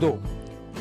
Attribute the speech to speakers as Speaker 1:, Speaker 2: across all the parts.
Speaker 1: 2।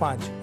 Speaker 1: 5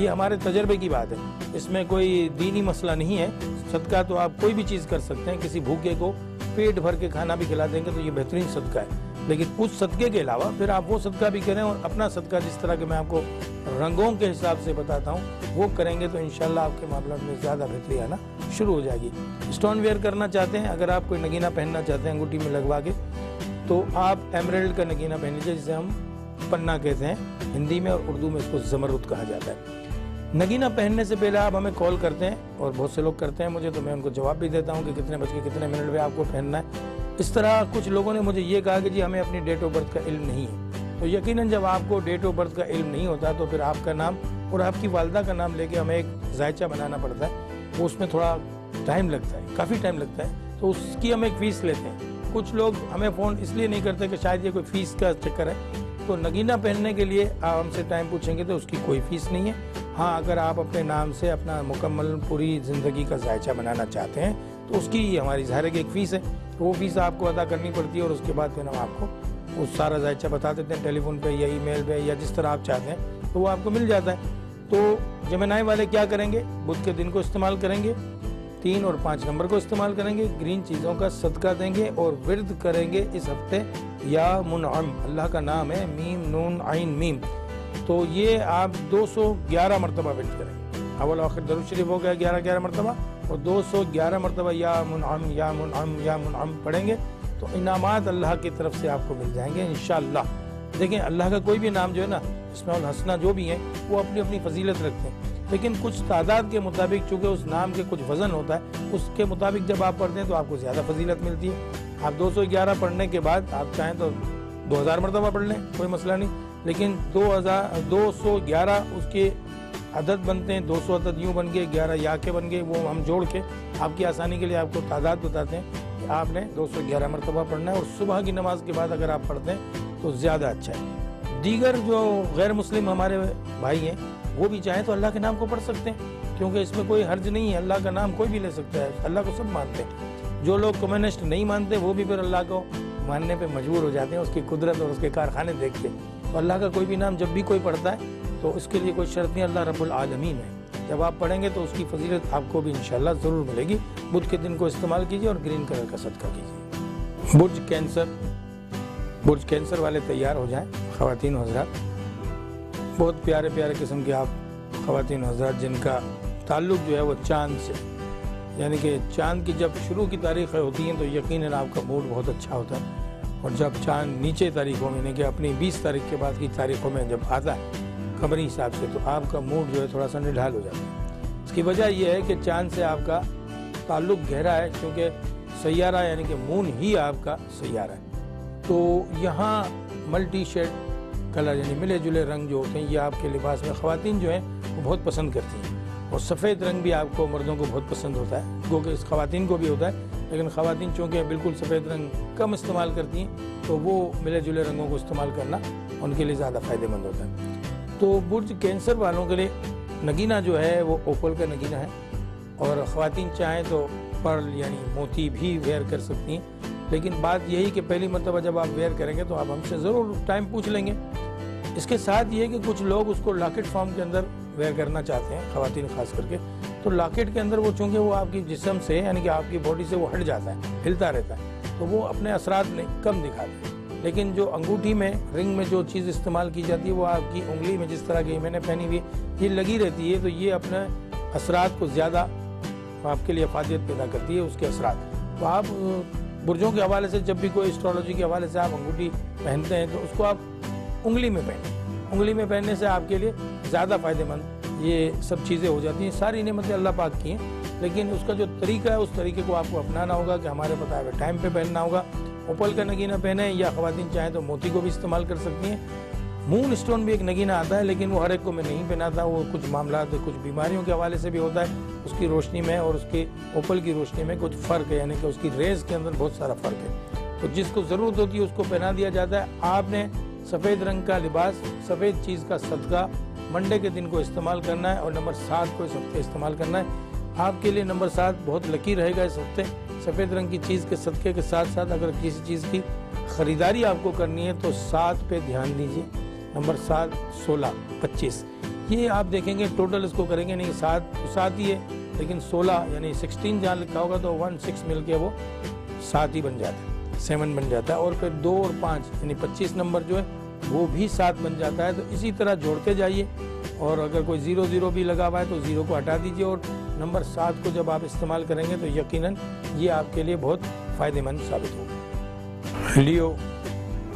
Speaker 1: یہ ہمارے تجربے کی بات ہے، اس میں کوئی دینی مسئلہ نہیں ہے۔ صدقہ تو آپ کوئی بھی چیز کر سکتے ہیں، کسی بھوکے کو پیٹ بھر کے کھانا بھی کھلا دیں گے تو یہ بہترین صدقہ ہے، لیکن اس صدقے کے علاوہ پھر آپ وہ صدقہ بھی کریں، اور اپنا صدقہ جس طرح کہ میں آپ کو رنگوں کے حساب سے بتاتا ہوں وہ کریں گے تو انشاءاللہ آپ کے معاملات میں زیادہ بہتری آنا شروع ہو جائے گی۔ اسٹون ویئر کرنا چاہتے ہیں، اگر آپ کوئی نگینہ پہننا چاہتے ہیں انگوٹھی میں لگوا کے، تو آپ ایمریلڈ کا نگینہ پہن لیجیے، جسے ہم پنہ کہتے ہیں ہندی میں، اور اردو میں اس کو زمرد کہا جاتا ہے۔ نگینہ پہننے سے پہلے آپ ہمیں کال کرتے ہیں، اور بہت سے لوگ کرتے ہیں مجھے، تو میں ان کو جواب بھی دیتا ہوں کہ کتنے بج کے کتنے منٹ میں آپ کو پہننا ہے۔ اس طرح کچھ لوگوں نے مجھے یہ کہا کہ جی ہمیں اپنی ڈیٹ آف برتھ کا علم نہیں ہے، تو یقیناً جب آپ کو ڈیٹ آف برتھ کا علم نہیں ہوتا تو پھر آپ کا نام اور آپ کی والدہ کا نام لے کے ہمیں ایک ذائچہ بنانا پڑتا ہے، وہ اس میں تھوڑا ٹائم لگتا ہے، کافی ٹائم لگتا ہے، تو اس کی ہم ایک فیس لیتے ہیں۔ کچھ لوگ ہمیں فون اس لیے نہیں کرتے کہ شاید یہ کوئی فیس کا چکر ہے، تو نگینہ پہننے کے لیے آپ ہم سے ٹائم پوچھیں گے تو اس کی کوئی فیس نہیں ہے۔ ہاں، اگر آپ اپنے نام سے اپنا مکمل پوری زندگی کا ذائچہ بنانا چاہتے ہیں تو اس کی ہماری ظاہر ہے کہ ایک فیس ہے، وہ فیس آپ کو ادا کرنی پڑتی ہے، اور اس کے بعد پھر ہم آپ کو وہ سارا ذائچہ بتا دیتے ہیں ٹیلی فون پہ یا ای میل پہ یا جس طرح آپ چاہتے ہیں، تو وہ آپ کو مل جاتا ہے۔ تو جیمنائی والے کیا کریں گے؟ بدھ کے دن کو استعمال کریں گے، 3 اور 5 نمبر کو استعمال کریں گے، گرین چیزوں کا صدقہ دیں گے، اور ورد کریں گے اس ہفتے یا منعم، اللہ کا نام ہے میم نون عین میم، تو یہ آپ 211 مرتبہ ورد کریں گے۔ اول آخر درود شریف ہو گیا 11 مرتبہ، اور 211 مرتبہ یا منعم یا منعم یا منعم پڑھیں گے تو انعامات اللہ کی طرف سے آپ کو مل جائیں گے انشاءاللہ۔ دیکھیں، اللہ کا کوئی بھی نام جو ہے نا، اسماء الحسنہ جو بھی ہیں وہ اپنی اپنی فضیلت رکھتے ہیں، لیکن کچھ تعداد کے مطابق چونکہ اس نام کے کچھ وزن ہوتا ہے، اس کے مطابق جب آپ پڑھتے ہیں تو آپ کو زیادہ فضیلت ملتی ہے۔ آپ 211 پڑھنے کے بعد آپ چاہیں تو 2000 مرتبہ پڑھ لیں، کوئی مسئلہ نہیں، لیکن 211 اس کے عدد بنتے ہیں، 200 عدد یوں بن گئے، 11 یا کے بن گئے، وہ ہم جوڑ کے آپ کی آسانی کے لیے آپ کو تعداد بتاتے ہیں کہ آپ نے 211 مرتبہ پڑھنا ہے، اور صبح کی نماز کے بعد اگر آپ پڑھتے ہیں تو زیادہ اچھا ہے۔ دیگر جو غیر مسلم ہمارے بھائی ہیں وہ بھی چاہیں تو اللہ کے نام کو پڑھ سکتے ہیں، کیونکہ اس میں کوئی حرج نہیں ہے، اللہ کا نام کوئی بھی لے سکتا ہے، اللہ کو سب مانتے ہیں۔ جو لوگ کمیونسٹ نہیں مانتے وہ بھی پھر اللہ کو ماننے پہ مجبور ہو جاتے ہیں، اس کی قدرت اور اس کے کارخانے دیکھ کے۔ تو اللہ کا کوئی بھی نام جب بھی کوئی پڑھتا ہے تو اس کے لیے کوئی شرط نہیں، اللہ رب العالمین ہے، جب آپ پڑھیں گے تو اس کی فضیلت آپ کو بھی انشاءاللہ ضرور ملے گی۔ بدھ کے دن کو استعمال کیجیے اور گرین کلر کا صدقہ کیجیے۔ برج کینسر والے تیار ہو جائیں، خواتین و حضرات، بہت پیارے پیارے قسم کے آپ خواتین و حضرات جن کا تعلق جو ہے وہ چاند سے، یعنی کہ چاند کی جب شروع کی تاریخیں ہوتی ہیں تو یقیناً آپ کا موڈ بہت اچھا ہوتا ہے، اور جب چاند نیچے تاریخوں میں، یعنی کہ اپنی 20 تاریخ کے بعد کی تاریخوں میں جب آتا ہے قمری حساب سے، تو آپ کا موڈ جو ہے تھوڑا سا نڈھال ہو جاتا ہے۔ اس کی وجہ یہ ہے کہ چاند سے آپ کا تعلق گہرا ہے، کیونکہ سیارہ یعنی کہ مون ہی آپ کا سیارہ ہے، تو یہاں ملٹی شیڈ کلر یعنی ملے جلے رنگ جو ہوتے ہیں یہ آپ کے لباس میں خواتین جو ہیں وہ بہت پسند کرتی ہیں، اور سفید رنگ بھی آپ کو مردوں کو بہت پسند ہوتا ہے، گو کہ خواتین کو بھی ہوتا ہے، لیکن خواتین چونکہ بالکل سفید رنگ کم استعمال کرتی ہیں تو وہ ملے جلے رنگوں کو استعمال کرنا ان کے لیے زیادہ فائدہ مند ہوتا ہے۔ تو برج کینسر والوں کے لیے نگینہ جو ہے وہ اوپل کا نگینہ ہے، اور خواتین چاہیں تو پرل یعنی موتی بھی ویئر کر سکتی ہیں، لیکن بات یہی کہ پہلی مرتبہ جب آپ ویئر کریں گے تو آپ ہم سے ضرور ٹائم پوچھ لیں گے۔ اس کے ساتھ یہ کہ کچھ لوگ اس کو لاکٹ فارم کے اندر ویئر کرنا چاہتے ہیں، خواتین خاص کر کے، تو لاکٹ کے اندر وہ چونکہ وہ آپ کی جسم سے یعنی کہ آپ کی باڈی سے وہ ہٹ جاتا ہے، ہلتا رہتا ہے، تو وہ اپنے اثرات میں کم دکھاتے ہیں، لیکن جو انگوٹھی میں رنگ میں جو چیز استعمال کی جاتی ہے وہ آپ کی انگلی میں جس طرح کی میں نے پہنی ہوئی یہ لگی رہتی ہے، تو یہ اپنے اثرات کو زیادہ آپ کے لیے افادیت پیدا کرتی ہے، اس کے اثرات۔ تو آپ برجوں کے حوالے سے جب بھی کوئی اسٹرالوجی کے حوالے سے آپ انگوٹھی پہنتے ہیں تو اس کو آپ انگلی میں پہنیں، انگلی میں پہننے سے آپ کے لیے زیادہ فائدہ مند یہ سب چیزیں ہو جاتی ہیں۔ ساری نعمتیں اللہ پاک کی ہیں، لیکن اس کا جو طریقہ ہے اس طریقے کو آپ کو اپنانا ہوگا کہ ہمارے بتائے ہوئے ٹائم پہ پہننا ہوگا۔ اوپل کا نگینہ پہنیں، یا خواتین چاہیں تو موتی کو بھی استعمال کر سکتی ہیں۔ مون اسٹون بھی ایک نگینہ آتا ہے، لیکن وہ ہر ایک کو میں نہیں پہناتا، وہ کچھ معاملات کچھ بیماریوں کے حوالے سے بھی ہوتا ہے، اس کی روشنی میں اور اس کی اوپل کی روشنی میں کچھ فرق ہے، یعنی کہ اس کی ریز کے اندر بہت سارا فرق ہے، تو جس کو ضرورت ہوتی ہے اس کو پہنا دیا جاتا ہے۔ آپ نے سفید رنگ کا لباس، سفید چیز کا صدقہ منڈے کے دن کو استعمال کرنا ہے، اور نمبر 7 کو اس ہفتے استعمال کرنا ہے۔ آپ کے لیے نمبر 7 بہت لکی رہے گا اس ہفتے۔ سفید رنگ کی چیز کے صدقے کے ساتھ ساتھ اگر کسی چیز کی خریداری آپ کو کرنی ہے تو 7 پہ دھیان دیجیے، نمبر 7، 16، 25، یہ آپ دیکھیں گے ٹوٹل اس کو کریں گے نہیں 7 ہی ہے، لیکن 16 یعنی 16 جہاں لکھا ہوگا تو 1 6 مل کے وہ 7 ہی بن جاتا ہے، 7 بن جاتا ہے، اور پھر 2 اور 5 یعنی 25 نمبر جو ہے وہ بھی 7 بن جاتا ہے۔ تو اسی طرح جوڑتے جائیے، اور اگر کوئی 0 بھی لگا ہوا ہے تو 0 کو ہٹا دیجیے، اور نمبر 7 کو جب آپ استعمال کریں گے تو یقیناً یہ آپ کے لیے بہت فائدہ مند ثابت ہوگا۔ لیو،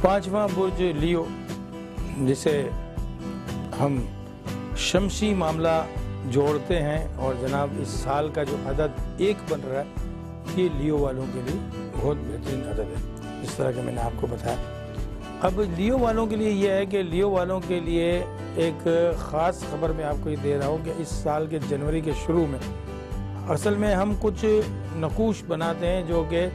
Speaker 1: 5واں برج لیو، جسے ہم شمسی معاملہ جوڑتے ہیں، اور جناب اس سال کا جو عدد 1 بن رہا ہے یہ لیو والوں کے لیے بہت بہترین عدد ہے، اس طرح کہ میں نے آپ کو بتایا۔ اب لیو والوں کے لیے یہ ہے کہ لیو والوں کے لیے ایک خاص خبر میں آپ کو یہ دے رہا ہوں کہ اس سال کے جنوری کے شروع میں اصل میں ہم کچھ نقوش بناتے ہیں جو کہ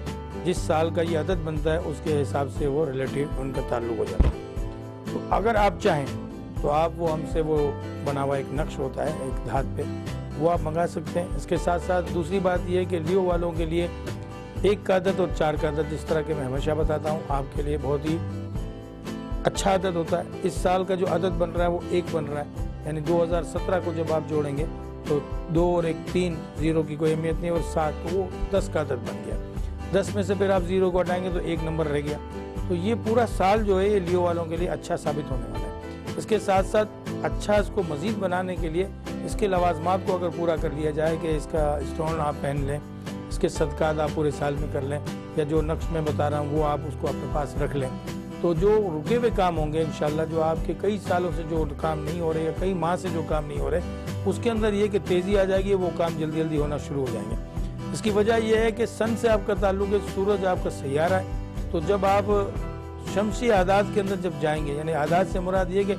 Speaker 1: جس سال کا یہ عدد بنتا ہے اس کے حساب سے وہ ریلیٹیو ان کا تعلق ہو جاتا ہے۔ تو اگر آپ چاہیں تو آپ وہ ہم سے وہ بنا ہوا ایک نقش ہوتا ہے ایک دھات پہ، وہ آپ منگا سکتے ہیں۔ اس کے ساتھ ساتھ دوسری بات یہ ہے کہ لیو والوں کے لیے 1 کا عدد اور 4 کا عدد، جس طرح کہ میں ہمیشہ بتاتا ہوں، آپ کے لیے بہت ہی اچھا عدد ہوتا ہے۔ اس سال کا جو عدد بن رہا ہے وہ 1 بن رہا ہے، یعنی 2017 کو جب آپ جوڑیں گے تو 2 اور 1 3، 0 کی کوئی اہمیت نہیں، اور 7 تو وہ 10 کا عدد بن گیا۔ 10 میں سے پھر آپ 0 کو ہٹائیں گے تو 1 نمبر رہ گیا۔ تو یہ پورا سال جو ہے یہ لیو والوں کے لیے اچھا ثابت ہونے والا ہے۔ اس کے ساتھ ساتھ اچھا اس کو مزید بنانے کے لیے اس کے لوازمات کو اگر پورا کر لیا جائے کہ اس کا اسٹون آپ پہن لیں، اس کے صدقات آپ پورے سال میں کر لیں، یا جو نقش میں بتا رہا ہوں وہ آپ اس کو اپنے پاس رکھ لیں، تو جو رکے ہوئے کام ہوں گے انشاءاللہ، جو آپ کے کئی سالوں سے جو کام نہیں ہو رہے یا کئی ماہ سے جو کام نہیں ہو رہے، اس کے اندر یہ کہ تیزی آ جائے گی، وہ کام جلدی جلدی ہونا شروع ہو جائیں گے۔ اس کی وجہ یہ ہے کہ سن سے آپ کا تعلق ہے، سورج آپ کا سیارہ ہے، تو جب آپ شمسی اعداد کے اندر جب جائیں گے، یعنی اعداد سے مراد یہ کہ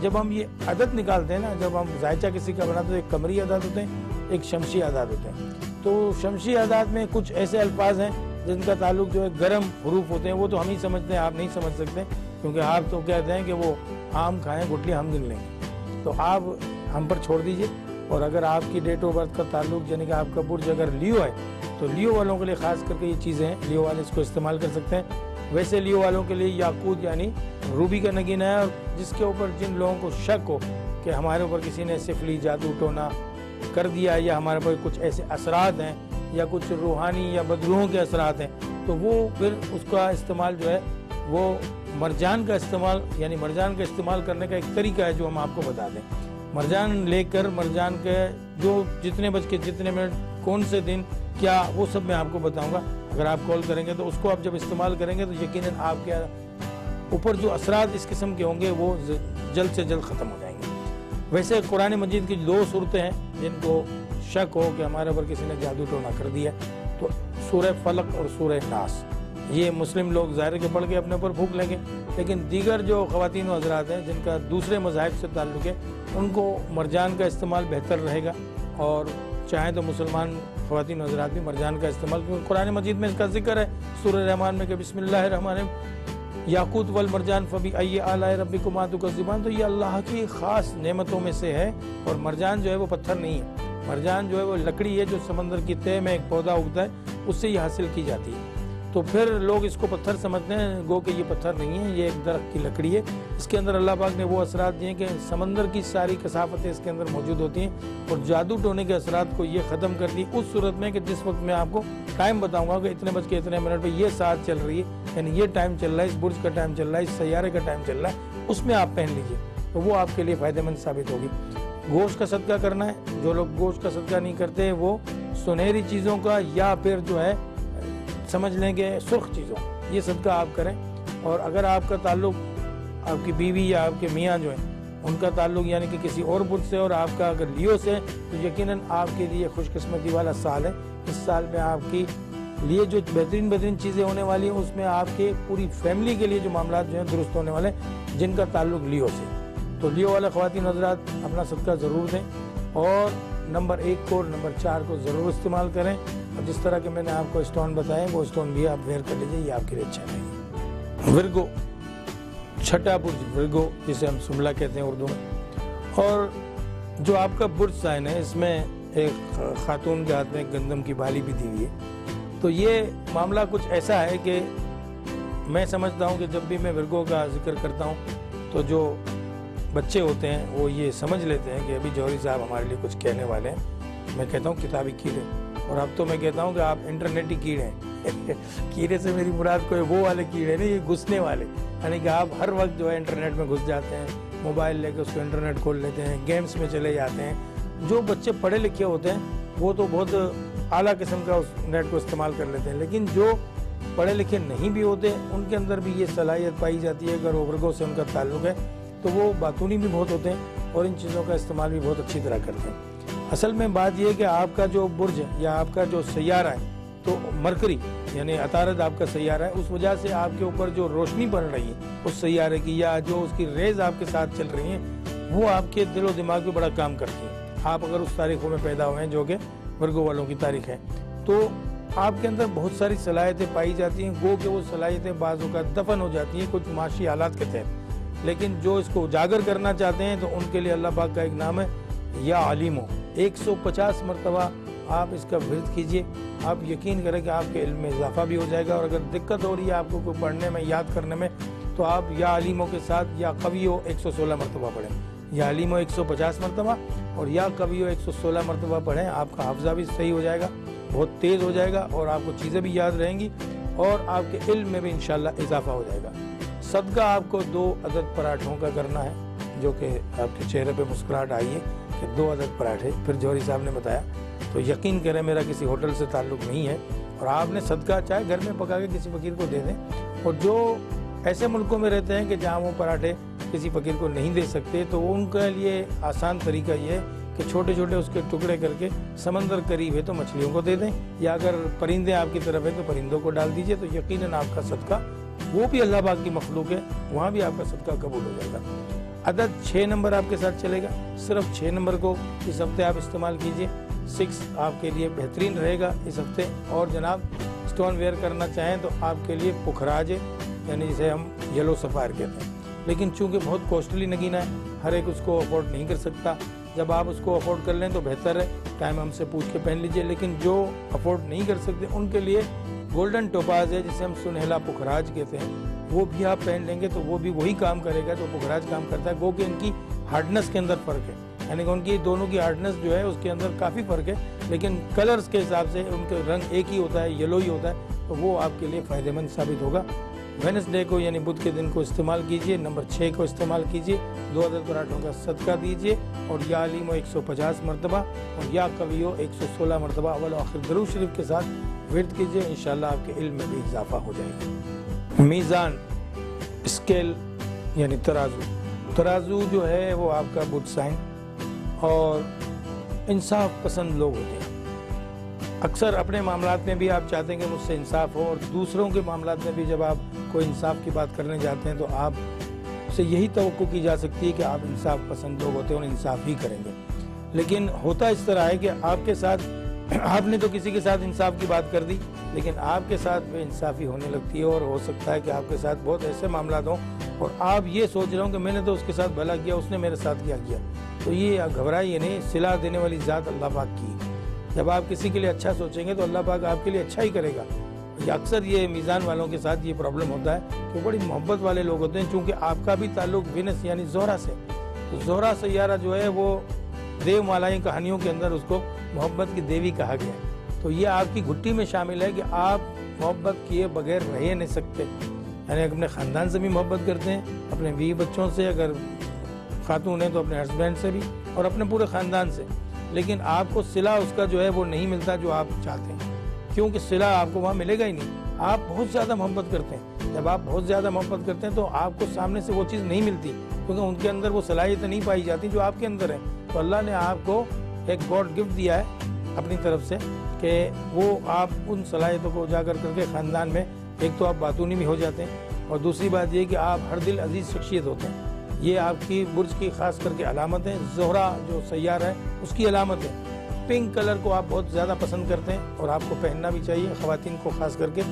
Speaker 1: جب ہم یہ عدد نکالتے ہیں نا، جب ہم ذائچہ کسی کا بناتے ہیں تو ایک قمری اعداد ہوتے ہیں، ایک شمسی اعداد ہوتے ہیں۔ تو شمسی اعداد میں کچھ ایسے الفاظ ہیں جن کا تعلق جو ہے گرم حروف ہوتے ہیں، وہ تو ہم ہی سمجھتے ہیں، آپ نہیں سمجھ سکتے، کیونکہ آپ تو کہتے ہیں کہ وہ آم کھائیں گٹلی ہم گن لیں گے، تو آپ ہم پر چھوڑ دیجئے۔ اور اگر آپ کی ڈیٹ آف برتھ کا تعلق یعنی کہ آپ کا برج اگر لیو ہے تو لیو والوں کے لیے خاص کر کے یہ چیزیں ہیں، لیو والے اس کو استعمال کر سکتے ہیں۔ ویسے لیو والوں کے لیے یاقوت یعنی روبی کا نگینہ ہے، اور جس کے اوپر جن لوگوں کو شک ہو کہ ہمارے اوپر کسی نے سفلی جادو ٹونا کر دیا، یا ہمارے اوپر کچھ ایسے اثرات ہیں یا کچھ روحانی یا بدروحوں کے اثرات ہیں، تو وہ پھر اس کا استعمال جو ہے وہ مرجان کا استعمال، یعنی مرجان کا استعمال کرنے کا ایک طریقہ ہے جو ہم آپ کو بتا دیں۔ مرجان لے کر مرجان کے جو جتنے بج کے جتنے منٹ کون سے دن کیا، وہ سب میں آپ کو بتاؤں گا۔ اگر آپ کال کریں گے تو اس کو آپ جب استعمال کریں گے تو یقیناً آپ کے اوپر جو اثرات اس قسم کے ہوں گے وہ جلد سے جلد ختم ہو جائیں گے۔ ویسے قرآن مجید کی 2 صورتیں ہیں جن کو شک ہو کہ ہمارے اوپر کسی نے جادو ٹونا کر دیا، تو سورہ فلق اور سورہ ناس، یہ مسلم لوگ ظاہر کے پڑھ کے اپنے اوپر پھونک لیں گے، لیکن دیگر جو خواتین و حضرات ہیں جن کا دوسرے مذاہب سے تعلق ہے ان کو مرجان کا استعمال بہتر رہے گا، اور چاہیں تو مسلمان خواتین و حضرات بھی مرجان کا استعمال، کیونکہ قرآن مجید میں اس کا ذکر ہے سورہ رحمان میں کہ بسم اللہ الرحمن الرحیم یاقوت والمرجان فبأی آلاء ربکما تکذبان، تو یہ اللہ کی خاص نعمتوں میں سے ہے۔ اور مرجان جو ہے وہ پتھر نہیں ہے، مرجان جو ہے وہ لکڑی ہے جو سمندر کی تہہ میں ایک پودا اگتا ہے، اس سے یہ حاصل کی جاتی ہے۔ تو پھر لوگ اس کو پتھر سمجھتے ہیں، گو کہ یہ پتھر نہیں ہے، یہ ایک درخت کی لکڑی ہے۔ اس کے اندر اللہ پاک نے وہ اثرات دیے کہ سمندر کی ساری کثافتیں اس کے اندر موجود ہوتی ہیں، اور جادو ٹونے کے اثرات کو یہ ختم کر دی اس صورت میں کہ جس وقت میں آپ کو ٹائم بتاؤں گا کہ اتنے بج کے اتنے منٹ پہ یہ ساعت چل رہی ہے، یعنی یہ ٹائم چل رہا ہے، اس برج کا ٹائم چل رہا ہے، اس سیارے کا ٹائم چل رہا ہے، اس میں آپ پہن لیجئے، تو وہ آپ کے لیے فائدہ مند ثابت ہوگی۔ گوشت کا صدقہ کرنا ہے، جو لوگ گوشت کا صدقہ نہیں کرتے وہ سنہری چیزوں کا یا پھر جو ہے سمجھ لیں کہ سرخ چیزوں، یہ صدقہ آپ کریں۔ اور اگر آپ کا تعلق آپ کی بیوی یا آپ کے میاں جو ہیں ان کا تعلق یعنی کہ کسی اور برج سے، اور آپ کا اگر لیو سے، تو یقیناً آپ کے لیے خوش قسمتی والا سال ہے۔ اس سال میں آپ کی لیے جو بہترین چیزیں ہونے والی ہیں، اس میں آپ کے پوری فیملی کے لیے جو معاملات جو ہیں درست ہونے والے ہیں جن کا تعلق لیو سے۔ تو لیو والے خواتین حضرات اپنا صدقہ ضرور دیں، اور نمبر 1 کو اور نمبر 4 کو ضرور استعمال کریں، اور جس طرح کہ میں نے آپ کو اسٹون بتائے وہ اسٹون بھی آپ ویئر کر لیجیے، یہ آپ کے لیے اچھا رہے گا۔ ورگو، 6واں برج ورگو، جسے ہم سملا کہتے ہیں اردو میں، اور جو آپ کا برج سائن ہے اس میں ایک خاتون کے ہاتھ میں گندم کی بالی بھی دی ہوئی ہے۔ تو یہ معاملہ کچھ ایسا ہے کہ میں سمجھتا ہوں کہ جب بھی میں ورگو کا ذکر کرتا ہوں تو جو بچے ہوتے ہیں وہ یہ سمجھ لیتے ہیں کہ ابھی جوہری صاحب ہمارے لیے کچھ کہنے والے ہیں. میں کہتا ہوں کتابی کیڑے, اور اب تو میں کہتا ہوں کہ آپ انٹرنیٹی کیڑے ہیں. کیڑے سے میری مراد کوئی وہ والے کیڑے نہیں, یہ گھسنے والے, یعنی کہ آپ ہر وقت جو ہے انٹرنیٹ میں گھس جاتے ہیں, موبائل لے کے اس کو انٹرنیٹ کھول لیتے ہیں, گیمز میں چلے جاتے ہیں. جو بچے پڑھے لکھے ہوتے ہیں وہ تو بہت اعلیٰ قسم کا اس نیٹ کو استعمال کر لیتے ہیں, لیکن جو پڑھے لکھے نہیں بھی ہوتے ان کے اندر بھی یہ صلاحیت پائی جاتی ہے. اگر اوورگو سے ان کا تعلق ہے تو وہ باتونی بھی بہت ہوتے ہیں اور ان چیزوں کا استعمال بھی بہت اچھی طرح کرتے ہیں. اصل میں بات یہ ہے کہ آپ کا جو برج یا آپ کا جو سیارہ ہے تو مرکری یعنی عطارد آپ کا سیارہ ہے, اس وجہ سے آپ کے اوپر جو روشنی پڑ رہی ہے اس سیارے کی یا جو اس کی ریز آپ کے ساتھ چل رہی ہیں وہ آپ کے دل و دماغ پہ بڑا کام کرتی ہیں. آپ اگر اس تاریخوں میں پیدا ہوئے ہیں جو کہ ورگو والوں کی تاریخ ہے تو آپ کے اندر بہت ساری صلاحیتیں پائی جاتی ہیں. گو کہ وہ صلاحیتیں بعض اوقات دفن ہو جاتی ہیں کچھ معاشی حالات کے تحت, لیکن جو اس کو اجاگر کرنا چاہتے ہیں تو ان کے لیے اللہ پاک کا ایک نام ہے یا علیمو. 150 مرتبہ آپ اس کا ورد کیجئے, آپ یقین کریں کہ آپ کے علم میں اضافہ بھی ہو جائے گا. اور اگر دقت ہو رہی ہے آپ کو کوئی پڑھنے میں یاد کرنے میں تو آپ یا علیمو کے ساتھ یا قویو 116 مرتبہ پڑھیں. یا علیمو 150 مرتبہ اور یا قویو 116 مرتبہ پڑھیں. آپ کا حافظہ بھی صحیح ہو جائے گا, بہت تیز ہو جائے گا اور آپ کو چیزیں بھی یاد رہیں گی اور آپ کے علم میں بھی انشاءاللہ اضافہ ہو جائے گا. صدقہ آپ کو 2 عدد پراٹھوں کا کرنا ہے, جو کہ آپ کے چہرے پہ مسکراہٹ آئی ہے کہ 2 عدد پراٹھے. پھر جوہری صاحب نے بتایا تو یقین کریں میرا کسی ہوٹل سے تعلق نہیں ہے, اور آپ نے صدقہ چاہے گھر میں پکا کے کسی فقیر کو دے دیں. اور جو ایسے ملکوں میں رہتے ہیں کہ جہاں وہ پراٹھے کسی فقیر کو نہیں دے سکتے تو ان کے لیے آسان طریقہ یہ ہے کہ چھوٹے چھوٹے اس کے ٹکڑے کر کے سمندر قریب ہے تو مچھلیوں کو دے دیں, یا اگر پرندے آپ کی طرف ہیں تو پرندوں کو ڈال دیجئے, تو یقیناً آپ کا صدقہ وہ بھی اللہ پاک کی مخلوق ہے وہاں بھی آپ کا صدقہ قبول ہو جائے گا. عدد 6 نمبر آپ کے ساتھ چلے گا, صرف 6 نمبر کو اس ہفتے آپ استعمال کیجئے. 6 آپ کے لیے بہترین رہے گا اس ہفتے. اور جناب اسٹون ویئر کرنا چاہیں تو آپ کے لیے پکھراج ہے, یعنی جسے ہم یلو سفائر کہتے ہیں, لیکن چونکہ بہت کوسٹلی نگینہ ہے ہر ایک اس کو افورڈ نہیں کر سکتا. جب آپ اس کو افورڈ کر لیں تو بہتر ہے, ٹائم ہم سے پوچھ کے پہن لیجئے. لیکن جو افورڈ نہیں کر سکتے ان کے لیے گولڈن ٹوپاز ہے جسے ہم سنہلا پکھراج کہتے ہیں, وہ بھی آپ پہن لیں گے تو وہ بھی وہی کام کرے گا جو پکھراج کام کرتا ہے. وہ کہ ان کی ہارڈنس کے اندر فرق ہے, یعنی کہ ان کی دونوں کی ہارڈنس جو ہے اس کے اندر کافی فرق ہے, لیکن کلرز کے حساب سے ان کا رنگ ایک ہی ہوتا ہے, یلو ہی ہوتا ہے, تو وہ آپ کے لیے فائدہ مند ثابت ہوگا. وینسڈے کو یعنی بدھ کے دن کو استعمال کیجئے. نمبر 6 کو استعمال کیجئے. 2 عدد پراٹھوں کا صدقہ دیجئے اور یا علیمو 150 مرتبہ اور یا قویو 116 مرتبہ اول و آخر درود شریف کے ساتھ ورد کیجئے. انشاءاللہ آپ کے علم میں بھی اضافہ ہو جائے گا. میزان اسکیل یعنی ترازو جو ہے وہ آپ کا بدھ سائن اور انصاف پسند لوگ ہوتے ہیں. اکثر اپنے معاملات میں بھی آپ چاہتے ہیں کہ مجھ سے انصاف ہو, اور دوسروں کے معاملات میں بھی جب آپ کوئی انصاف کی بات کرنے جاتے ہیں تو آپ سے یہی توقع کی جا سکتی ہے کہ آپ انصاف پسند لوگ ہوتے ہیں اور انصاف ہی کریں گے. لیکن ہوتا اس طرح ہے کہ آپ کے ساتھ آپ نے تو کسی کے ساتھ انصاف کی بات کر دی, لیکن آپ کے ساتھ بے انصافی ہونے لگتی ہے, اور ہو سکتا ہے کہ آپ کے ساتھ بہت ایسے معاملات ہوں اور آپ یہ سوچ رہے ہوں کہ میں نے تو اس کے ساتھ بھلا کیا, اس نے میرے ساتھ کیا کیا. تو یہ گھبرائیے نہیں, صلاح دینے والی ذات اللہ پاک کی. جب آپ کسی کے لیے اچھا سوچیں گے تو اللہ پاک آپ کے لیے اچھا ہی کرے گا. اکثر یہ میزان والوں کے ساتھ یہ پرابلم ہوتا ہے کہ بڑی محبت والے لوگ ہوتے ہیں, چونکہ آپ کا بھی تعلق وینس یعنی زہرہ سے, تو زہرہ سیارہ جو ہے وہ دیو مالائی کہانیوں کے اندر اس کو محبت کی دیوی کہا گیا ہے. تو یہ آپ کی گھٹی میں شامل ہے کہ آپ محبت کیے بغیر رہ نہیں سکتے, یعنی اپنے خاندان سے بھی محبت کرتے ہیں, اپنے بیوی بچوں سے, اگر خاتون ہیں تو اپنے ہسبینڈ سے بھی, اور اپنے پورے خاندان سے. لیکن آپ کو صلہ اس کا جو ہے وہ نہیں ملتا جو آپ چاہتے ہیں, کیونکہ صلہ آپ کو وہاں ملے گا ہی نہیں. آپ بہت زیادہ محبت کرتے ہیں, جب آپ بہت زیادہ محبت کرتے ہیں تو آپ کو سامنے سے وہ چیز نہیں ملتی, کیونکہ ان کے اندر وہ صلاحیتیں نہیں پائی جاتی جو آپ کے اندر ہیں. تو اللہ نے آپ کو ایک گاڈ گفٹ دیا ہے اپنی طرف سے کہ وہ آپ ان صلاحیتوں کو اجاگر کر کے خاندان میں ایک تو آپ باتونی بھی ہو جاتے ہیں, اور دوسری بات یہ کہ آپ ہر دل عزیز شخصیت ہوتے ہیں. یہ آپ کی برج کی خاص کر کے علامت ہے. زہرہ جو سیارہ ہے اس کی علامت ہے. پنک کلر کو آپ بہت زیادہ پسند کرتے ہیں اور آپ کو پہننا بھی چاہیے, خواتین کو خاص کر کے.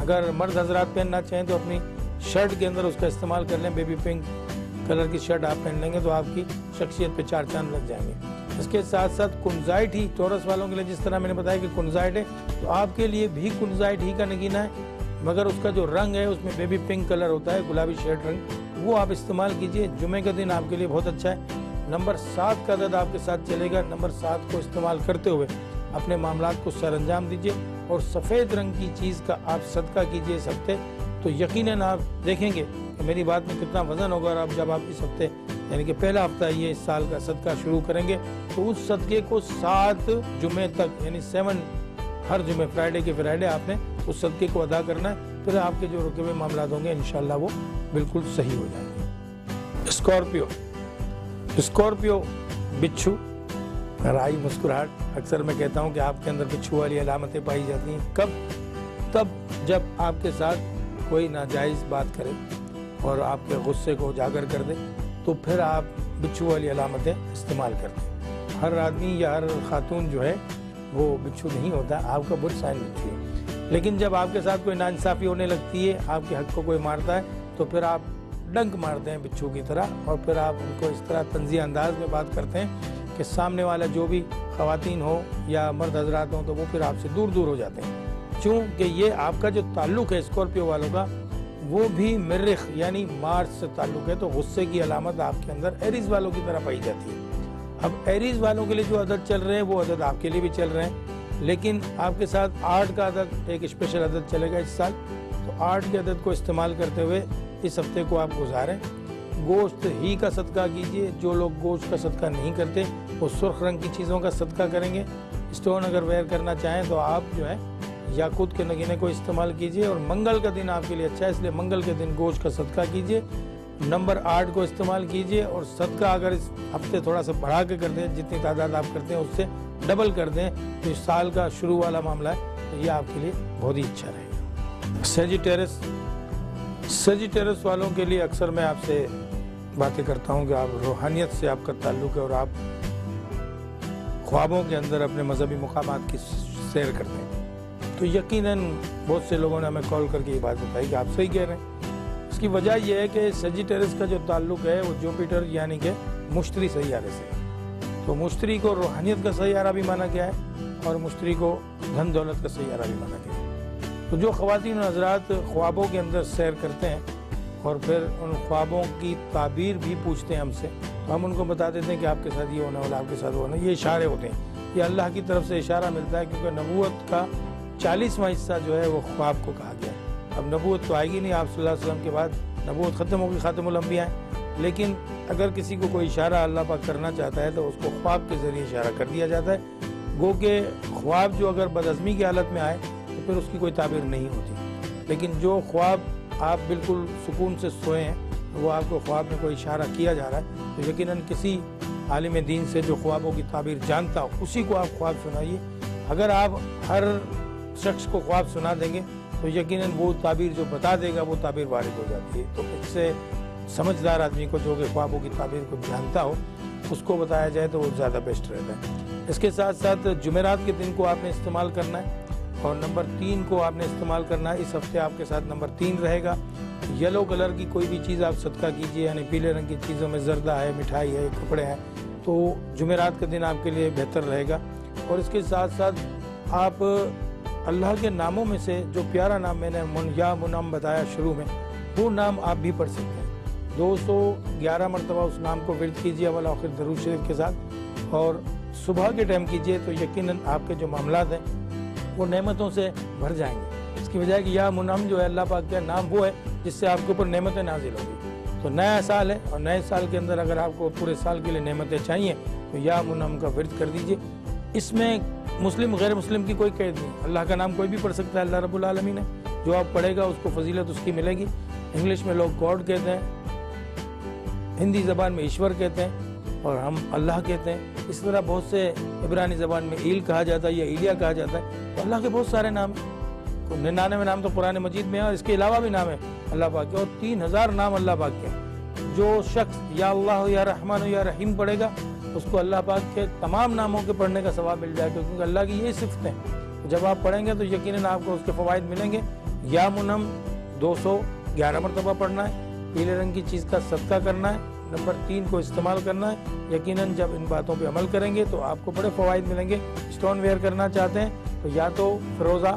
Speaker 1: اگر مرد حضرات پہننا چاہیں تو اپنی شرٹ کے اندر اس کا استعمال کر لیں. بیبی پنک کلر کی شرٹ آپ پہن لیں گے تو آپ کی شخصیت پہ 4 چاند لگ جائیں گے. اس کے ساتھ ساتھ کنزائٹ ہی ٹورس والوں کے لیے, جس طرح میں نے بتایا کہ کنزائٹ ہے, تو آپ کے لیے بھی کنزائٹ ہی کا نگینہ ہے, مگر اس کا جو رنگ ہے اس میں بیبی پنک کلر ہوتا ہے, گلابی شیڈ رنگ, وہ آپ استعمال کیجئے. جمعے کا دن آپ کے لیے بہت اچھا ہے. نمبر 7 کا عدد آپ کے ساتھ چلے گا. نمبر 7 کو استعمال کرتے ہوئے اپنے معاملات کو سر انجام دیجئے اور سفید رنگ کی چیز کا آپ صدقہ کیجئے اس ہفتے. تو یقیناً آپ دیکھیں گے کہ میری بات میں کتنا وزن ہوگا. اور اب جب آپ اس ہفتے یعنی کہ پہلا ہفتہ یہ اس سال کا صدقہ شروع کریں گے تو اس صدقے کو 7 جمعے تک یعنی 7 ہر جمعے فرائیڈے کے فرائیڈے آپ نے اس صدقے کو ادا کرنا ہے. پھر آپ کے جو رکے ہوئے معاملات ہوں گے انشاءاللہ وہ بالکل صحیح ہو جائیں گے. اسکارپیو بچھو رائی مسکراہٹ. اکثر میں کہتا ہوں کہ آپ کے اندر بچھو والی علامتیں پائی جاتی ہیں. کب؟ تب جب آپ کے ساتھ کوئی ناجائز بات کرے اور آپ کے غصے کو اجاگر کر دے تو پھر آپ بچھو والی علامتیں استعمال کرتے ہیں. ہر آدمی یا ہر خاتون جو ہے وہ بچھو نہیں ہوتا. آپ کا بٹ سائن بچھو ہے. لیکن جب آپ کے ساتھ کوئی ناانصافی ہونے لگتی ہے, آپ کے حق کو کوئی مارتا ہے تو پھر آپ ڈنک مارتے ہیں بچھو کی طرح اور پھر آپ ان کو اس طرح طنزیہ انداز میں بات کرتے ہیں کہ سامنے والا جو بھی خواتین ہو یا مرد حضرات ہوں تو وہ پھر آپ سے دور دور ہو جاتے ہیں. چونکہ یہ آپ کا جو تعلق ہے اسکارپیو والوں کا وہ بھی مریخ یعنی مارس سے تعلق ہے. تو غصے کی علامت آپ کے اندر ایریز والوں کی طرح پائی جاتی ہے. اب ایریز والوں کے لیے جو عدد چل رہے ہیں وہ عدد آپ کے لیے بھی چل رہے ہیں, لیکن آپ کے ساتھ 8 کا عدد ایک اسپیشل عدد چلے گا اس سال. تو 8 کے عدد کو استعمال کرتے ہوئے اس ہفتے کو آپ گزاریں. گوشت ہی کا صدقہ کیجئے. جو لوگ گوشت کا صدقہ نہیں کرتے وہ سرخ رنگ کی چیزوں کا صدقہ کریں گے. اسٹون اگر ویئر کرنا چاہیں تو آپ جو ہے یاقوت کے نگینے کو استعمال کیجئے. اور منگل کا دن آپ کے لیے اچھا ہے, اس لیے منگل کے دن گوشت کا صدقہ کیجئے. نمبر 8 کو استعمال کیجئے اور صدقہ اگر اس ہفتے تھوڑا سا بڑھا کے کر دیں, جتنی تعداد آپ کرتے ہیں اس سے ڈبل کر دیں تو اس سال کا شروع والا معاملہ ہے تو یہ آپ کے لیے بہت ہی اچھا رہے گا. سیجیٹیرس والوں کے لیے اکثر میں آپ سے باتیں کرتا ہوں کہ آپ روحانیت سے آپ کا تعلق ہے اور آپ خوابوں کے اندر اپنے مذہبی مقامات کی سیر کرتے ہیں. تو یقیناً بہت سے لوگوں نے ہمیں کال کر کے یہ بات بتائی کہ آپ صحیح کہہ رہے ہیں. اس کی وجہ یہ ہے کہ سیجیٹیرس کا جو تعلق ہے وہ جوپیٹر یعنی کہ مشتری سیارے سے. تو مشتری کو روحانیت کا سیارہ بھی مانا گیا ہے اور مشتری کو دھن دولت کا سیارہ بھی مانا گیا ہے. تو جو خواتین و حضرات خوابوں کے اندر سیر کرتے ہیں اور پھر ان خوابوں کی تعبیر بھی پوچھتے ہیں ہم سے تو ہم ان کو بتا دیتے ہیں کہ آپ کے ساتھ یہ ہونے والا, آپ کے ساتھ وہ ہونا. یہ اشارے ہوتے ہیں, یہ اللہ کی طرف سے اشارہ ملتا ہے کیونکہ نبوت کا 40واں حصہ جو ہے وہ خواب کو کہا گیا. اب نبوت تو آئے گی نہیں, آپ صلی اللہ علیہ وسلم کے بعد نبوت ختم ہوگی, خاتم الانبیاء ہیں. لیکن اگر کسی کو کوئی اشارہ اللہ پاک کرنا چاہتا ہے تو اس کو خواب کے ذریعے اشارہ کر دیا جاتا ہے. گو کہ خواب جو اگر بدعزمی کی حالت میں آئے تو پھر اس کی کوئی تعبیر نہیں ہوتی. لیکن جو خواب آپ بالکل سکون سے سوئے ہیں وہ آپ کو خواب میں کوئی اشارہ کیا جا رہا ہے تو یقیناً کسی عالم دین سے جو خوابوں کی تعبیر جانتا ہو اسی کو آپ خواب سنائیے. اگر آپ ہر شخص کو خواب سنا دیں گے تو یقیناً وہ تعبیر جو بتا دے گا وہ تعبیر وارد ہو جاتی ہے. تو اس سے سمجھدار آدمی کو جو کہ خوابوں کی تعبیر کو جانتا ہو اس کو بتایا جائے تو وہ زیادہ بیسٹ رہتا ہے. اس کے ساتھ ساتھ جمعرات کے دن کو آپ نے استعمال کرنا ہے اور نمبر 3 کو آپ نے استعمال کرنا ہے. اس ہفتے آپ کے ساتھ نمبر 3 رہے گا. یلو کلر کی کوئی بھی چیز آپ صدقہ کیجئے یعنی پیلے رنگ کی چیزوں میں زردہ ہے, مٹھائی ہے, کپڑے ہیں تو جمعرات کا دن آپ کے لیے بہتر رہے گا. اور اس کے ساتھ ساتھ آپ اللہ کے ناموں میں سے جو پیارا نام میں نے یا منعم بتایا شروع میں وہ نام آپ بھی پڑھ سکتے ہیں. 211 مرتبہ اس نام کو ورد کیجئے اول آخر درود شریف کے ساتھ اور صبح کے ٹائم کیجئے تو یقیناً آپ کے جو معاملات ہیں وہ نعمتوں سے بھر جائیں گے. اس کی وجہ ہے کہ یا منعم جو ہے اللہ پاک کا نام وہ ہے جس سے آپ کے اوپر نعمتیں نازل ہوں گی. تو نیا سال ہے اور نئے سال کے اندر اگر آپ کو پورے سال کے لیے نعمتیں چاہیے تو یا منعم کا ورد کر دیجئے. اس میں مسلم غیر مسلم کی کوئی قید نہیں, اللہ کا نام کوئی بھی پڑھ سکتا ہے. اللہ رب العالمین ہے, جو آپ پڑھے گا اس کو فضیلت اس کی ملے گی. انگلش میں لوگ گاڈ کہتے ہیں, ہندی زبان میں ایشور کہتے ہیں اور ہم اللہ کہتے ہیں. اس طرح بہت سے عبرانی زبان میں ایل کہا جاتا ہے یا ایلیا کہا جاتا ہے. تو اللہ کے بہت سارے نام ہیں. تو 99 نام تو قرآن مجید میں ہیں اور اس کے علاوہ بھی نام ہے اللہ پاک کے اور 3000 نام اللہ پاک کے. جو شخص یا اللہ یا رحمان یا رحیم پڑھے گا اس کو اللہ پاک کے تمام ناموں کے پڑھنے کا ثواب مل جائے گا کیونکہ اللہ کی یہ صفت ہیں. جب آپ پڑھیں گے تو یقیناً آپ کو اس کے فوائد ملیں گے. یا منعم 211 مرتبہ پڑھنا ہے, پیلے رنگ کی چیز کا صدقہ کرنا ہے, نمبر 3 کو استعمال کرنا ہے. یقیناً جب ان باتوں پہ عمل کریں گے تو آپ کو بڑے فوائد ملیں گے. اسٹون ویئر کرنا چاہتے ہیں تو یا تو فروزہ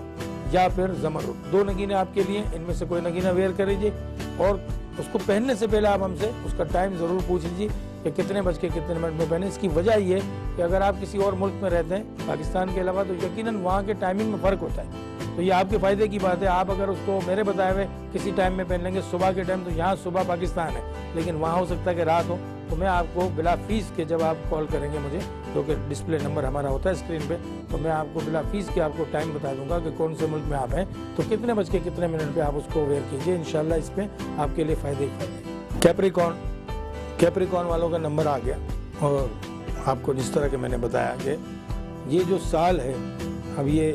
Speaker 1: یا پھر زمرد, 2 نگینے آپ کے لیے, ان میں سے کوئی نگینہ ویئر کر لیجیے. اور اس کو پہننے سے پہلے آپ ہم سے اس کا ٹائم ضرور پوچھ لیجیے کہ کتنے بج کے کتنے منٹ میں پہنے. اس کی وجہ یہ کہ اگر آپ کسی اور ملک میں رہتے ہیں پاکستان کے علاوہ تو یقیناً وہاں کے ٹائمنگ میں فرق ہوتا ہے. تو یہ آپ کے فائدے کی بات ہے. آپ اگر اس کو میرے بتائے ہوئے کسی ٹائم میں پہن لیں گے صبح کے ٹائم, تو یہاں صبح پاکستان ہے لیکن وہاں ہو سکتا ہے کہ رات ہو, تو میں آپ کو بلا فیس کے جب آپ کال کریں گے مجھے, جو کہ ڈسپلے نمبر ہمارا ہوتا ہے اسکرین پہ, تو میں آپ کو بلا فیس کے آپ کو ٹائم بتا دوں گا کہ کون سے ملک میں آپ ہیں, تو کتنے بج کے کتنے منٹ پہ آپ اس کو ویئر کیجئے. انشاءاللہ اس پہ آپ کے لیے فائدے ہی فائدے. کیپریکون والوں کا نمبر آ گیا, اور آپ کو جس طرح کہ میں نے بتایا کہ یہ جو سال ہے اب یہ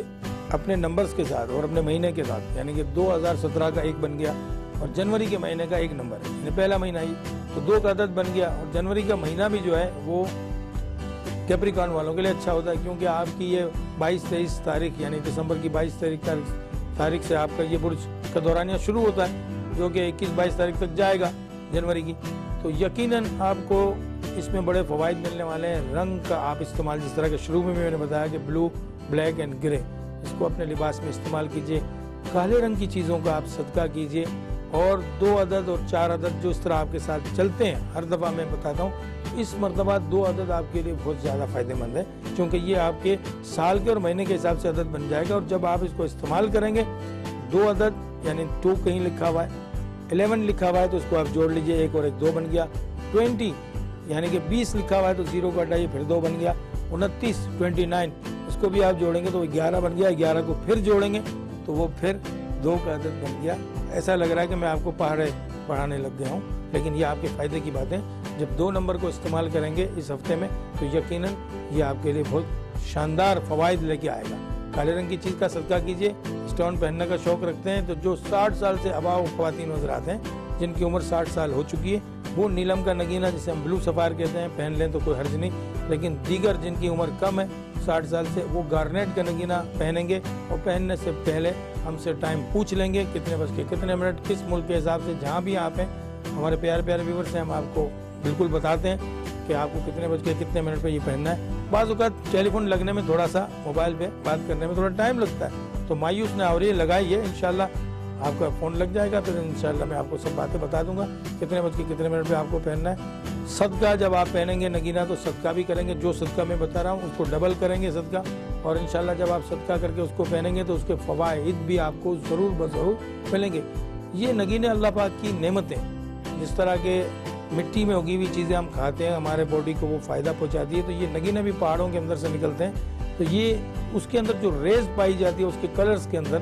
Speaker 1: اپنے نمبرز کے ساتھ اور اپنے مہینے کے ساتھ, یعنی کہ 2017 کا ایک بن گیا اور جنوری کے مہینے کا ایک نمبر ہے, یعنی پہلا مہینہ ہی تو 2 کا عدد بن گیا. اور جنوری کا مہینہ بھی جو ہے وہ کیپریکون والوں کے لیے اچھا ہوتا ہے, کیونکہ آپ کی یہ 22-23 تاریخ یعنی دسمبر کی 22 تاریخ سے آپ کا یہ برج کا دورانیہ شروع ہوتا ہے, جو کہ 21-22 تاریخ تک جائے گا جنوری کی. تو یقیناً آپ کو اس میں بڑے فوائد ملنے والے ہیں. رنگ کا آپ استعمال, جس طرح کہ شروع میں نے بتایا کہ بلو, بلیک اینڈ گرے, اس کو اپنے لباس میں استعمال کیجئے. کالے رنگ کی چیزوں کا آپ صدقہ کیجئے, اور 2 عدد اور 4 عدد جو اس طرح آپ کے ساتھ چلتے ہیں ہر دفعہ میں بتاتا ہوں, اس مرتبہ 2 عدد آپ کے لیے بہت زیادہ فائدہ مند ہے, کیونکہ یہ آپ کے سال کے اور مہینے کے حساب سے عدد بن جائے گا. اور جب آپ اس کو استعمال کریں گے 2 عدد یعنی 2 کہیں لکھا ہوا ہے, 11 لکھا ہوا ہے تو اس کو آپ جوڑ لیجئے, 1 اور 1 2 بن گیا. 20 یعنی کہ 20 لکھا ہوا ہے تو 0 کو ہٹائیے, پھر 2 بن گیا. 29 29 اس کو بھی آپ جوڑیں گے تو وہ 11 بن گیا. 11 کو پھر جوڑیں گے تو وہ پھر 2 کا عدد بن گیا. ایسا لگ رہا ہے کہ میں آپ کو پڑھانے لگ گیا ہوں, لیکن یہ آپ کے فائدے کی بات ہے. جب 2 نمبر کو استعمال کریں گے اس ہفتے میں تو یقیناً یہ آپ کے لیے بہت شاندار فوائد لے کے آئے گا. کالے رنگ کی چیز کا صدقہ کیجئے. اسٹون پہننے کا شوق رکھتے ہیں تو جو 60 سال سے اباؤ خواتین حضرات ہیں جن کی عمر 60 سال ہو چکی ہے, وہ نیلم کا نگینہ جسے ہم بلو سفار کہتے ہیں پہن لیں تو کوئی حرج نہیں. لیکن دیگر جن کی عمر کم ہے 60 سال سے, وہ گارنیٹ کا نگینہ پہنیں گے, اور پہننے سے پہلے ہم سے ٹائم پوچھ لیں گے کتنے بج کے کتنے منٹ, کس ملک کے حساب سے جہاں بھی آپ ہیں. ہمارے پیارے ویورز ہیں, ہم آپ کو بالکل بتاتے ہیں کہ آپ کو کتنے بج کے کتنے منٹ پہ یہ پہننا ہے. بعض اوقات ٹیلی فون لگنے میں تھوڑا سا, موبائل پہ بات کرنے میں تھوڑا ٹائم لگتا ہے, تو مایوس نہ ہو رہی ہے, لگائیے. انشاءاللہ آپ کا فون لگ جائے گا, پھر انشاءاللہ میں آپ کو سب باتیں بتا دوں گا کتنے بج کے کتنے منٹ پہ آپ کو پہننا ہے. صدقہ جب آپ پہنیں گے نگینہ تو صدقہ بھی کریں گے, جو صدقہ میں بتا رہا ہوں اس کو ڈبل کریں گے صدقہ, اور انشاءاللہ جب آپ صدقہ کر کے اس کو پہنیں گے تو اس کے فوائد بھی آپ کو ضرور بضرور ملیں گے. یہ نگینے اللہ پاک کی نعمتیں, جس طرح کے مٹی میں اگی ہوئی چیزیں ہم کھاتے ہیں ہمارے باڈی کو وہ فائدہ پہنچاتی ہے, تو یہ نگینے بھی پہاڑوں کے اندر سے نکلتے ہیں. تو یہ اس کے اندر جو ریز پائی جاتی ہے اس کے کلرز کے اندر,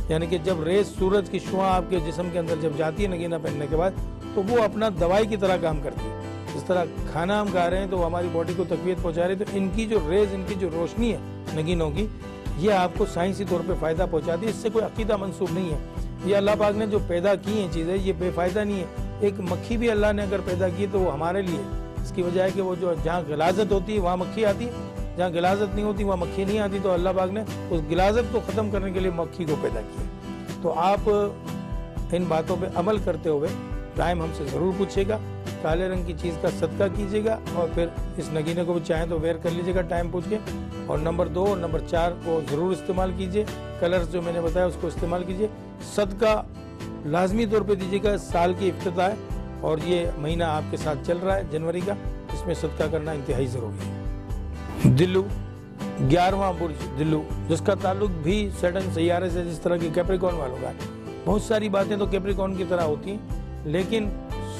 Speaker 1: یعنی کہ جب ریز سورج کی شعاع آپ کے جسم کے اندر جب جاتی ہے نگینہ پہننے کے بعد, تو وہ اپنا دوائی کی طرح کام کرتی ہے. جس طرح کھانا ہم کھا رہے ہیں تو وہ ہماری باڈی کو تقویت پہنچا رہی ہے, تو ان کی جو ریز, ان کی جو روشنی ہے نگینوں کی, یہ آپ کو سائنسی طور پہ فائدہ پہنچاتی ہے. اس سے کوئی عقیدہ منسوب نہیں ہے. یہ اللہ پاک نے جو پیدا کی ہیں چیزیں, یہ بے فائدہ نہیں ہے. ایک مکھی بھی اللہ نے اگر پیدا کی تو وہ ہمارے لیے, اس کی وجہ ہے کہ وہ جو جہاں غلاظت ہوتی ہے وہاں مکھی آتی ہے, جہاں غلاظت نہیں ہوتی وہاں مکھی نہیں آتی. تو اللہ پاک نے اس غلاظت کو ختم کرنے کے لیے مکھی کو پیدا کیا. تو آپ ان باتوں پہ عمل کرتے ہوئے ٹائم ہم سے ضرور پوچھے گا, کالے رنگ کی چیز کا صدقہ کیجیے گا, اور پھر اس نگینے کو بھی چاہیں تو ویئر کر لیجیے گا ٹائم پوچھ کے. اور نمبر 2 اور نمبر 4 کو ضرور استعمال کیجیے. کلرز جو میں نے بتایا اس کو استعمال کیجیے. صدقہ لازمی طور پہ دیجیے گا. سال کی افتتاح ہے اور یہ مہینہ آپ کے ساتھ چل رہا ہے جنوری کا, اس میں صدقہ کرنا انتہائی ضروری ہے. دلو 11واں برج دلو, جس کا تعلق بھی سیٹرن سیارے سے, جس طرح کی کیپریکون والوں کا ہے. بہت ساری باتیں تو کیپریکون کی طرح ہوتی ہیں, لیکن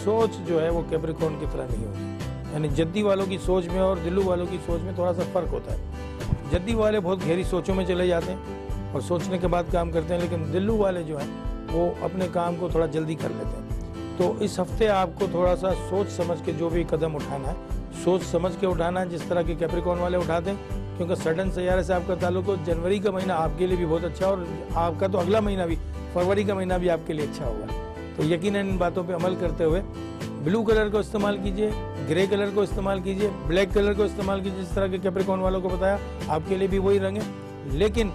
Speaker 1: سوچ جو ہے وہ کیپریکون کی طرح نہیں ہوتی. یعنی جدی والوں کی سوچ میں اور دلو والوں کی سوچ میں تھوڑا سا فرق ہوتا ہے. جدی والے بہت گہری سوچوں میں چلے جاتے ہیں اور سوچنے کے بعد کام کرتے ہیں, لیکن دلو والے جو ہیں وہ اپنے کام کو تھوڑا جلدی کر لیتے ہیں. تو اس ہفتے آپ کو تھوڑا سا سوچ سمجھ کے جو بھی قدم اٹھانا ہے, سوچ سمجھ کے اٹھانا ہے, جس طرح کے کیپریکون والے اٹھاتے ہیں. کیونکہ سیٹرن سیارے سے آپ کا تعلق ہو, جنوری کا مہینہ آپ کے لیے بھی بہت اچھا, اور آپ کا تو اگلا مہینہ بھی, فروری کا مہینہ بھی آپ کے لیے اچھا ہوگا. تو یقیناً ان باتوں پہ عمل کرتے ہوئے بلو کلر کو استعمال کیجئے, گرے کلر کو استعمال کیجئے, بلیک کلر کو استعمال کیجئے. جس طرح کے کیپریکون والوں کو بتایا آپ کے لیے بھی وہی رنگ ہے, لیکن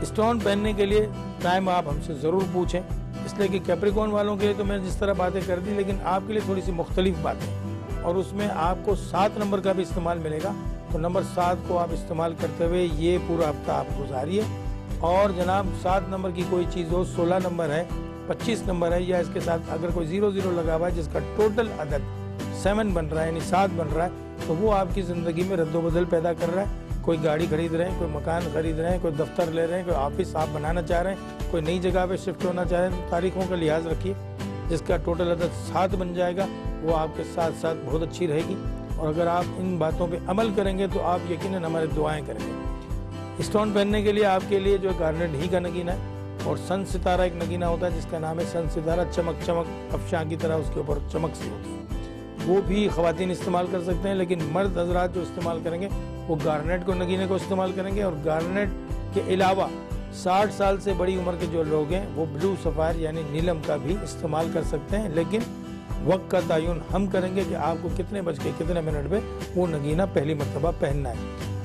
Speaker 1: اسٹون پہننے کے لیے ٹائم آپ ہم سے ضرور پوچھیں. اس لیے کہ کیپریکون والوں کے لیے تو میں جس طرح باتیں کر دی, لیکن آپ کے لیے تھوڑی سی مختلف باتیں, اور اس میں آپ کو 7 نمبر کا بھی استعمال ملے گا. تو نمبر 7 کو آپ استعمال کرتے ہوئے یہ پورا ہفتہ آپ گزاریے. اور جناب 7 نمبر کی کوئی چیز ہو, 16 نمبر ہے 25 نمبر ہے یا اس کے ساتھ اگر کوئی 00 لگا ہوا ہے جس کا ٹوٹل عدد 7 بن رہا ہے یعنی 7 بن رہا ہے تو وہ آپ کی زندگی میں رد و بدل پیدا کر رہا ہے۔ کوئی گاڑی خرید رہے ہیں، کوئی مکان خرید رہے ہیں، کوئی دفتر لے رہے ہیں، کوئی آفس آپ بنانا چاہ رہے ہیں، کوئی نئی جگہ پہ شفٹ ہونا چاہ رہے ہیں، تو تاریخوں کا لحاظ رکھیے جس کا ٹوٹل عدد 7 بن جائے گا، وہ آپ کے ساتھ ساتھ بہت اچھی رہے گی۔ اور اگر آپ ان باتوں پہ عمل کریں گے تو آپ یقیناً ہمارے دعائیں کریں گے۔ اسٹون پہننے کے لیے آپ کے لیے جو گارنیٹ ہی کا نگینہ ہے اور سن ستارہ ایک نگینہ ہوتا ہے جس کا نام ہے سن ستارہ، چمک چمک افشاں کی طرح اس کے اوپر چمک سی ہوتی ہے، وہ بھی خواتین استعمال کر سکتے ہیں، لیکن مرد حضرات جو استعمال کریں گے وہ گارنیٹ کو نگینے کو استعمال کریں گے۔ اور گارنیٹ کے علاوہ 60 سال سے بڑی عمر کے جو لوگ ہیں وہ بلو سفائر یعنی نیلم کا بھی استعمال کر سکتے ہیں، لیکن وقت کا تعین ہم کریں گے کہ آپ کو کتنے بج کے کتنے منٹ میں وہ نگینہ پہلی مرتبہ پہننا ہے۔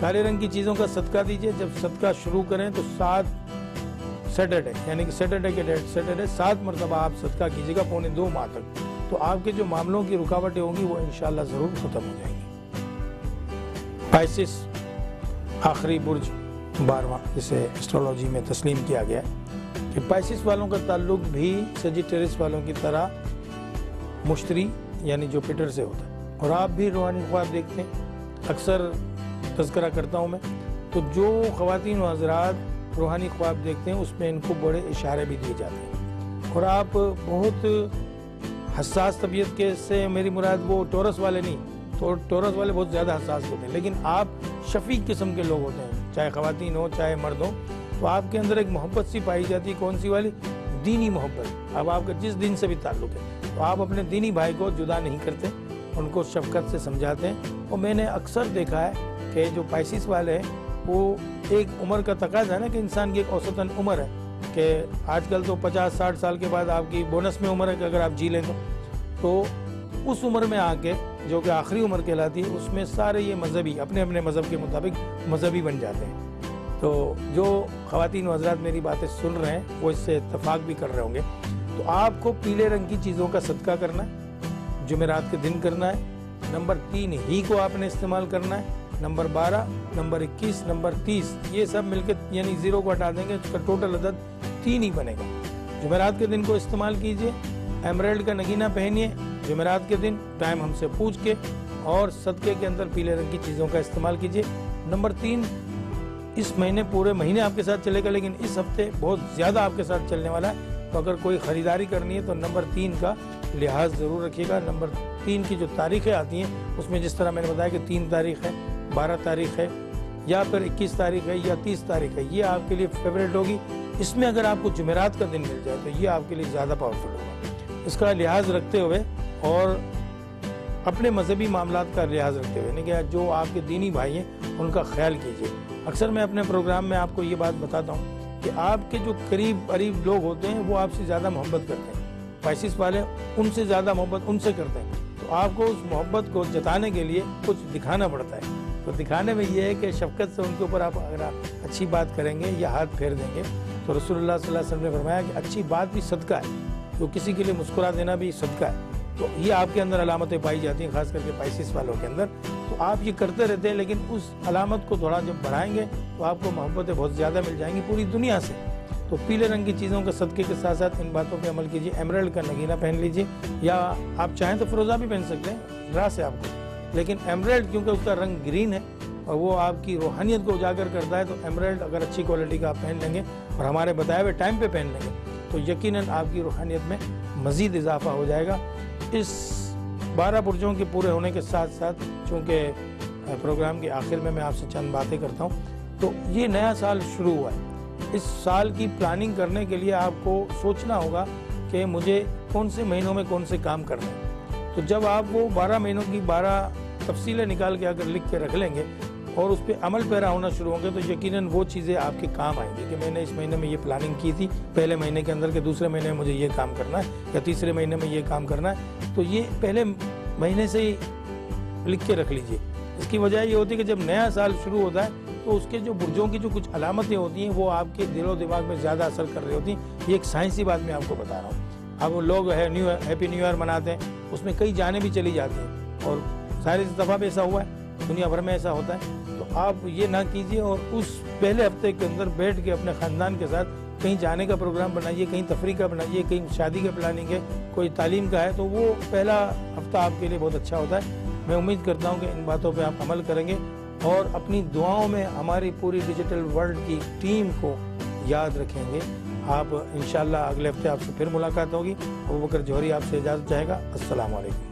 Speaker 1: کالے رنگ کی چیزوں کا صدقہ دیجئے، جب صدقہ شروع کریں تو 7 سیٹرڈے یعنی کہ سیٹرڈے کے ڈیٹ سیٹرڈے 7 مرتبہ آپ صدقہ کیجیے گا پونے 2 ماہ تک، تو آپ کے جو معاملوں کی رکاوٹیں ہوں گی وہ انشاءاللہ ضرور ختم ہو جائیں گی۔ پائسس آخری برج 12واں جسے اسٹرولوجی میں تسلیم کیا گیا ہے کہ پائسس والوں کا تعلق بھی سیجیٹیرس والوں کی طرح مشتری یعنی جوپیٹر سے ہوتا ہے، اور آپ بھی روحانی خواب دیکھتے ہیں، اکثر تذکرہ کرتا ہوں میں، تو جو خواتین و حضرات روحانی خواب دیکھتے ہیں اس میں ان کو بڑے اشارے بھی دیے جاتے ہیں، اور آپ بہت حساس طبیعت کے سے میری مراد وہ ٹورس والے نہیں، تو ٹورس والے بہت زیادہ حساس ہوتے ہیں، لیکن آپ شفیق قسم کے لوگ ہوتے ہیں، چاہے خواتین ہو چاہے مرد ہو، تو آپ کے اندر ایک محبت سی پائی جاتی ہے۔ کون سی والی؟ دینی محبت۔ اب آپ کا جس دین سے بھی تعلق ہے تو آپ اپنے دینی بھائی کو جدا نہیں کرتے، ان کو شفقت سے سمجھاتے ہیں۔ اور میں نے اکثر دیکھا ہے کہ جو پائسس والے ہیں وہ ایک عمر کا تقاضا ہے نا کہ انسان کی ایک اوسطاً عمر ہے کہ آج کل تو 50-60 سال کے بعد آپ کی بونس میں عمر ہے کہ اگر آپ جی لیں تو اس عمر میں آ کے جو کہ آخری عمر کہلاتی ہے اس میں سارے یہ مذہبی اپنے اپنے مذہب کے مطابق مذہبی بن جاتے ہیں۔ تو جو خواتین و حضرات میری باتیں سن رہے ہیں وہ اس سے اتفاق بھی کر رہے ہوں گے، تو آپ کو پیلے رنگ کی چیزوں کا صدقہ کرنا ہے، جمعرات کے دن کرنا ہے، نمبر 3 ہی کو آپ نے استعمال کرنا ہے، نمبر 12 نمبر 21 نمبر 30 یہ سب مل کے یعنی 0 کو ہٹا دیں گے، اس کا ٹوٹل عدد 3 ہی بنے گا۔ جمعرات کے دن کو استعمال کیجئے، ایمریلڈ کا نگینہ پہنیے جمعرات کے دن، ٹائم ہم سے پوچھ کے، اور صدقے کے اندر پیلے رنگ کی چیزوں کا استعمال کیجئے۔ نمبر 3 اس مہینے پورے مہینے آپ کے ساتھ چلے گا، لیکن اس ہفتے بہت زیادہ آپ کے ساتھ چلنے والا ہے، تو اگر کوئی خریداری کرنی ہے تو نمبر 3 کا لحاظ ضرور رکھیے گا۔ نمبر 3 کی جو تاریخیں آتی ہیں اس میں جس طرح میں نے بتایا کہ 3 تاریخ ہے، 12 تاریخ ہے، یا پھر 21 تاریخ ہے یا 30 تاریخ ہے، یہ آپ کے لیے فیوریٹ ہوگی۔ اس میں اگر آپ کو جمعرات کا دن مل جائے تو یہ آپ کے لیے زیادہ پاورفل ہوگا۔ اس کا لحاظ رکھتے ہوئے اور اپنے مذہبی معاملات کا لحاظ رکھتے ہوئے، کہ جو آپ کے دینی بھائی ہیں ان کا خیال کیجیے۔ اکثر میں اپنے پروگرام میں آپ کو یہ بات بتاتا ہوں کہ آپ کے جو قریب لوگ ہوتے ہیں وہ آپ سے زیادہ محبت کرتے ہیں، پائسس والے ان سے زیادہ محبت ان سے کرتے ہیں، تو آپ کو اس محبت کو جتانے کے لیے کچھ دکھانا پڑتا ہے۔ تو دکھانے میں یہ ہے کہ شفقت سے ان کے اوپر آپ اگر اچھی بات کریں گے یا ہاتھ پھیر دیں گے تو رسول اللہ صلی اللہ علیہ وسلم نے فرمایا کہ اچھی بات بھی صدقہ ہے، تو کسی کے لیے مسکرا دینا بھی صدقہ ہے۔ تو یہ آپ کے اندر علامتیں پائی جاتی ہیں، خاص کر کے پائسس والوں کے اندر، تو آپ یہ کرتے رہتے ہیں، لیکن اس علامت کو تھوڑا جب بڑھائیں گے تو آپ کو محبتیں بہت زیادہ مل جائیں گی پوری دنیا سے۔ تو پیلے رنگ کی چیزوں کے صدقے کے ساتھ ساتھ ان باتوں پہ عمل کیجیے۔ ایمریلڈ کا نگینہ پہن لیجیے، یا آپ چاہیں تو فروزہ بھی پہن سکتے ہیں، ڈرا سے آپ کو، لیکن ایمریلڈ کیونکہ اس کا رنگ گرین ہے اور وہ آپ کی روحانیت کو اجاگر کرتا ہے، تو ایمریلڈ اگر اچھی کوالٹی کا آپ پہن لیں گے اور ہمارے بتائے ہوئے ٹائم پہ پہن لیں گے تو یقیناً آپ کی روحانیت میں مزید اضافہ ہو جائے گا۔ اس 12 برجوں کے پورے ہونے کے ساتھ ساتھ چونکہ پروگرام کے آخر میں آپ سے چند باتیں کرتا ہوں، تو یہ نیا سال شروع ہوا ہے۔ اس سال کی پلاننگ کرنے کے لیے آپ کو سوچنا ہوگا کہ مجھے کون سے مہینوں میں کون سے کام کرنے ہیں، تو جب آپ وہ 12 مہینوں کی 12 تفصیلیں نکال کے اگر لکھ کے رکھ لیں گے اور اس پہ عمل پیرا ہونا شروع ہوں گے تو یقیناً وہ چیزیں آپ کے کام آئیں گی کہ میں نے اس مہینے میں یہ پلاننگ کی تھی پہلے مہینے کے اندر کہ دوسرے مہینے میں مجھے یہ کام کرنا ہے یا تیسرے مہینے میں یہ کام کرنا ہے، تو یہ پہلے مہینے سے ہی لکھ کے رکھ لیجئے۔ اس کی وجہ یہ ہوتی ہے کہ جب نیا سال شروع ہوتا ہے تو اس کے جو برجوں کی جو کچھ علامتیں ہوتی ہیں وہ آپ کے دل و دماغ میں زیادہ اثر کر رہی ہوتی ہیں۔ یہ ایک سائنسی بات میں آپ کو بتا رہا ہوں۔ اب لوگ ہیپی نیو ایئر مناتے ہیں، اس میں کئی جانیں بھی چلی جاتی ہیں، اور سارے دفعہ بھی ایسا ہوا ہے، دنیا بھر میں ایسا ہوتا ہے، تو آپ یہ نہ کیجیے اور اس پہلے ہفتے کے اندر بیٹھ کے اپنے خاندان کے ساتھ کہیں جانے کا پروگرام بنائیے، کہیں تفریح کا بنائیے، کہیں شادی کا پلاننگ ہے، کوئی تعلیم کا ہے، تو وہ پہلا ہفتہ آپ کے لیے بہت اچھا ہوتا ہے۔ میں امید کرتا ہوں کہ ان باتوں پہ آپ عمل کریں گے اور اپنی دعاؤں میں ہماری پوری ڈیجیٹل ورلڈ کی ٹیم کو یاد رکھیں گے۔ آپ انشاءاللہ اگلے ہفتے آپ سے پھر ملاقات ہوگی۔ ابوبکر جوہری آپ سے اجازت چاہے گا۔ السلام علیکم۔